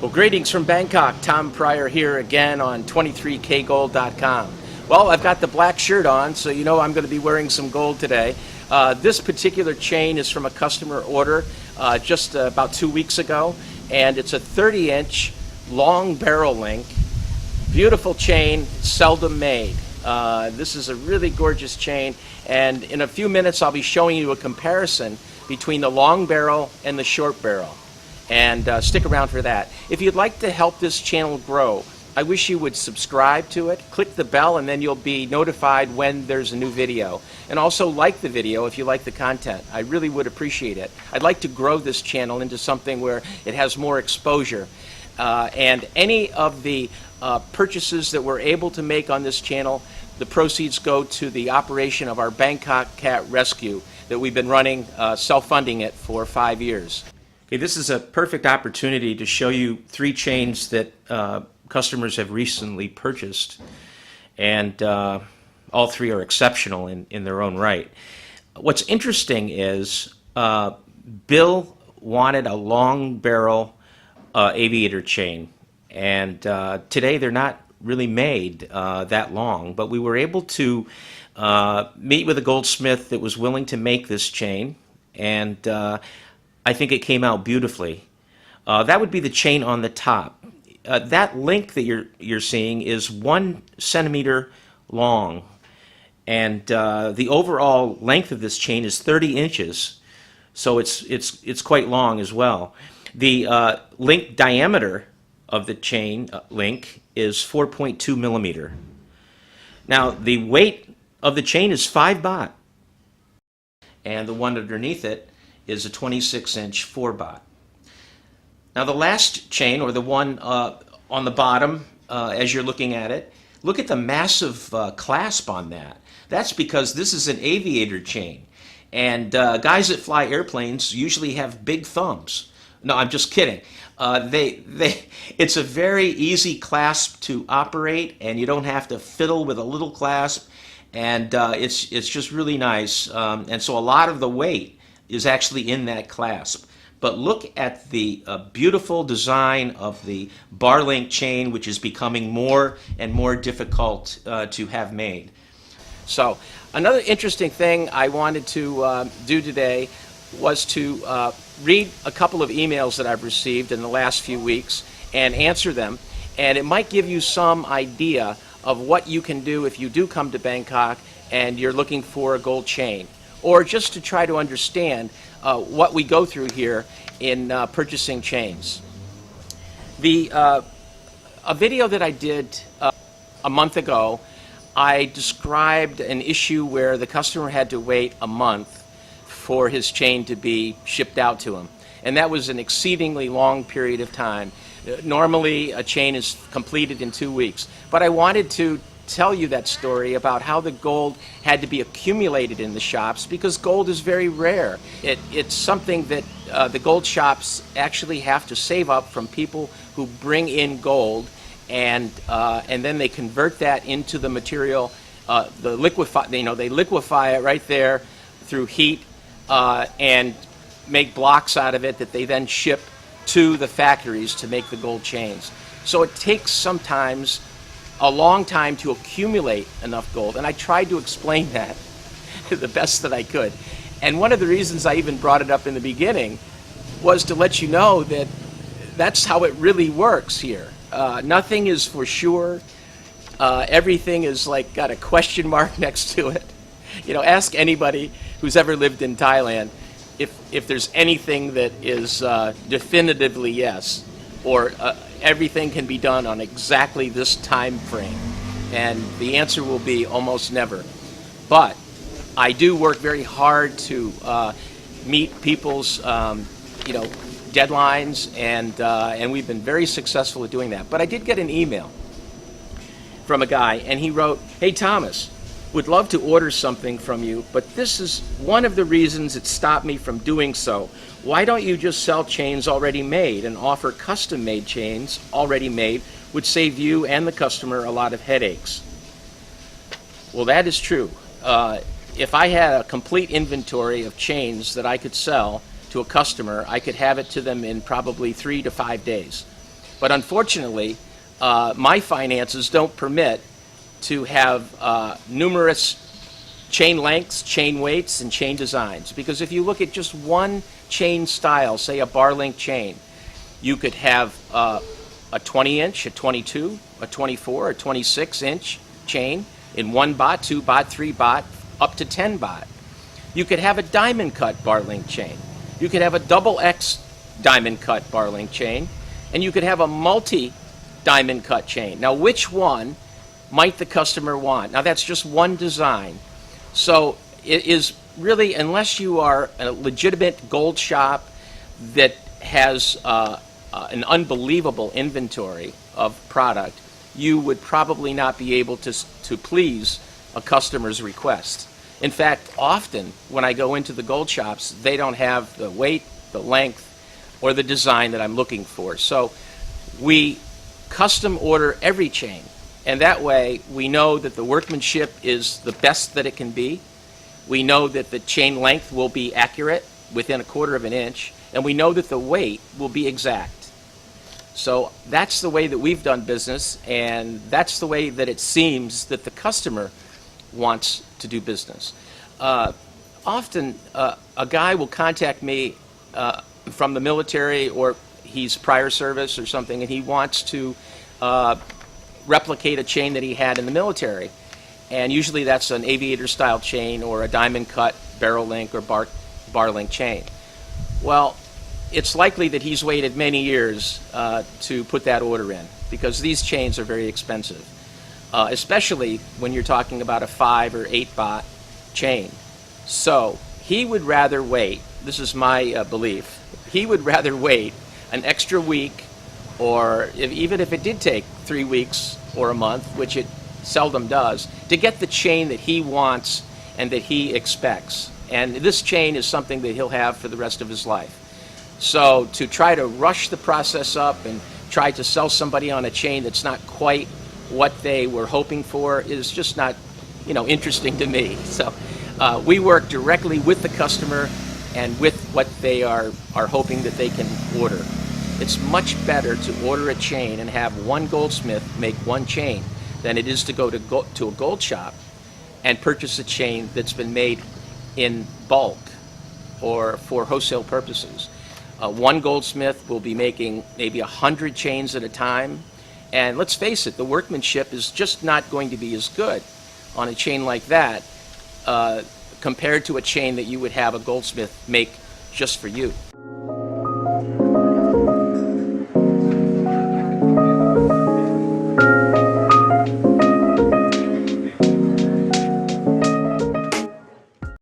Well, greetings from Bangkok. Tom Pryor here again on 23kgold.com. Well, I've got the black shirt on, so you know I'm going to be wearing some gold today. This particular chain is from a customer order just about 2 weeks ago, and it's a 30-inch long barrel link. Beautiful chain, seldom made. This is a really gorgeous chain, and in a few minutes I'll be showing you a comparison between the long barrel and the short barrel. And stick around for that. If you'd like to help this channel grow, I wish you would subscribe to it, click the bell, and then you'll be notified when there's a new video. And also like the video if you like the content. I really would appreciate it. I'd like to grow this channel into something where it has more exposure. And any of the purchases that we're able to make on this channel, the proceeds go to the operation of our Bangkok cat rescue that we've been running, self-funding it for 5 years. Okay, this is a perfect opportunity to show you 3 chains that customers have recently purchased, and all 3 are exceptional in their own right. What's interesting is Bill wanted a long barrel aviator chain, and today they're not really made that long, but we were able to meet with a goldsmith that was willing to make this chain, and I think it came out beautifully. That would be the chain on the top. That link that you're seeing is 1 centimeter long, and the overall length of this chain is 30 inches, so it's quite long as well. The link diameter of the chain link is 4.2 millimeter. Now the weight of the chain is 5 baht, and the one underneath it is a 26-inch 4 baht. Now the last chain, or the one on the bottom as you're looking at it, look at the massive clasp on that. That's because this is an aviator chain, and guys that fly airplanes usually have big thumbs. No, I'm just kidding. It's a very easy clasp to operate, and you don't have to fiddle with a little clasp, and it's just really nice. And so a lot of the weight is actually in that clasp. But look at the beautiful design of the bar link chain, which is becoming more and more difficult to have made. So another interesting thing I wanted to do today was to read a couple of emails that I've received in the last few weeks and answer them, and it might give you some idea of what you can do if you do come to Bangkok and you're looking for a gold chain, or just to try to understand what we go through here in purchasing chains. A video that I did a month ago, I described an issue where the customer had to wait a month for his chain to be shipped out to him. And that was an exceedingly long period of time. Normally a chain is completed in 2 weeks. But I wanted to tell you that story about how the gold had to be accumulated in the shops, because gold is very rare. It's something that the gold shops actually have to save up from people who bring in gold, and then they convert that into the material. They liquefy it right there through heat and make blocks out of it that they then ship to the factories to make the gold chains. So it takes sometimes a long time to accumulate enough gold, and I tried to explain that the best that I could. And one of the reasons I even brought it up in the beginning was to let you know that that's how it really works here. Nothing is for sure. Everything is like got a question mark next to it. You know, ask anybody who's ever lived in Thailand if there's anything that is definitively yes, or everything can be done on exactly this time frame, and the answer will be almost never. But I do work very hard to meet people's deadlines, and we've been very successful at doing that. But I did get an email from a guy, and he wrote, "Hey Thomas, would love to order something from you, but this is one of the reasons it stopped me from doing so. Why don't you just sell chains already made and offer custom-made chains already made, would save you and the customer a lot of headaches?" Well, that is true. If I had a complete inventory of chains that I could sell to a customer, I could have it to them in probably 3 to 5 days. But unfortunately, my finances don't permit to have numerous chain lengths, chain weights, and chain designs. Because if you look at just one chain style, say a bar link chain, you could have a 20-inch, a 22, a 24, a 26-inch chain in 1 baht, 2 baht, 3 baht, up to 10 baht. You could have a diamond cut bar link chain. You could have a double X diamond cut bar link chain, and you could have a multi diamond cut chain. Now, which one might the customer want? Now, that's just one design. So it is really, unless you are a legitimate gold shop that has an unbelievable inventory of product, you would probably not be able to please a customer's request. In fact, often when I go into the gold shops, they don't have the weight, the length, or the design that I'm looking for. So we custom order every chain, and that way we know that the workmanship is the best that it can be. We know that the chain length will be accurate within 1/4 of an inch, and we know that the weight will be exact. So that's the way that we've done business, and that's the way that it seems that the customer wants to do business. Often a guy will contact me from the military, or he's prior service or something, and he wants to replicate a chain that he had in the military. And usually that's an aviator style chain or a diamond cut barrel link or bar link chain. Well, it's likely that he's waited many years to put that order in, because these chains are very expensive, especially when you're talking about a 5 or 8 baht chain. So he would rather wait, this is my belief, he would rather wait an extra week, or even if it did take 3 weeks or a month, which it seldom does, to get the chain that he wants and that he expects. And this chain is something that he'll have for the rest of his life. So to try to rush the process up and try to sell somebody on a chain that's not quite what they were hoping for is just not, interesting to me. So we work directly with the customer and with what they are hoping that they can order. It's much better to order a chain and have one goldsmith make one chain than it is to go to a gold shop and purchase a chain that's been made in bulk or for wholesale purposes. One goldsmith will be making maybe 100 chains at a time, and let's face it, the workmanship is just not going to be as good on a chain like that compared to a chain that you would have a goldsmith make just for you.